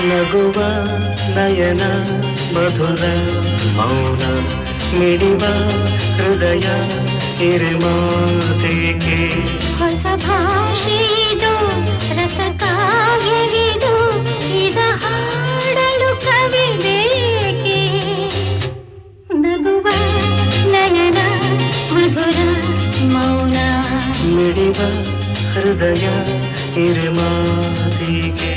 ನಗುವ ನಯನ ಮಧುರ ಮೌನ ಮಿಡಿವ ಹೃದಯ ಹಿರಿಮಾತೆಗೆ ಹೊಸ ಭಾಷೆದು ರಸಕಾವ್ಯವಿದು ಇದ ಹಾಡಲು ಕವಿ ಬೇಕೆ ನಗುವ ನಯನ ಮಧುರ ಮೌನ ಮಿಡಿವ ಹೃದಯ ಹಿರಿಮಾತೆಗೆ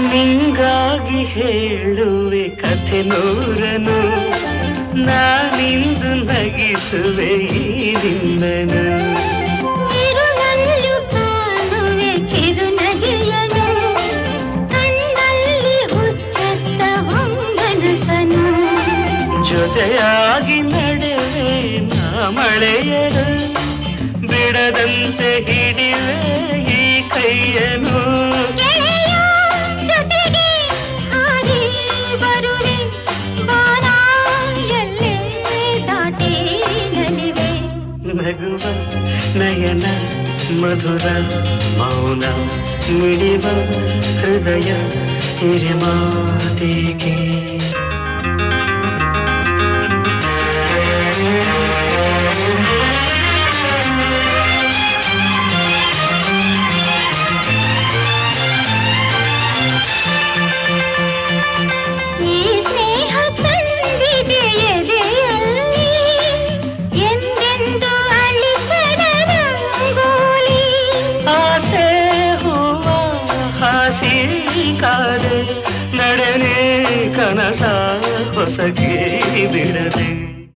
ನಿಂಗಾಗಿ ಹೇಳುವೆ ಕಥೆ ನೂರನು ನಾನಿಂದು ನಗಿಸುವೆ ಈ ನಿನ್ನನು ಇರುಳಲ್ಲೂ ಕಾಣುವೆ ಕಿರುನಗೆಯನು ಕಣ್ಣಲ್ಲಿ ಹುಚ್ಚತ್ತ ಹೊಂಗನಸನು ಜೊತೆಯಾಗಿ ನಡೆವೆ ನಾ ಮಳೆಯನು ಬಿಡದಂತೆ ಹಿಡಿವೆ ಈ ಕೈಯನು ನಗುವ ನಯನ ಮಧುರ ಮೌನ ಮಿಡಿವ ಹೃದಯ ಹಿರಿಮಾತೆಗೆ ಕಾದೆ ನಡೆನೆ ಕನಸ ಹೊಸಗೆ ಬಿಡದೆ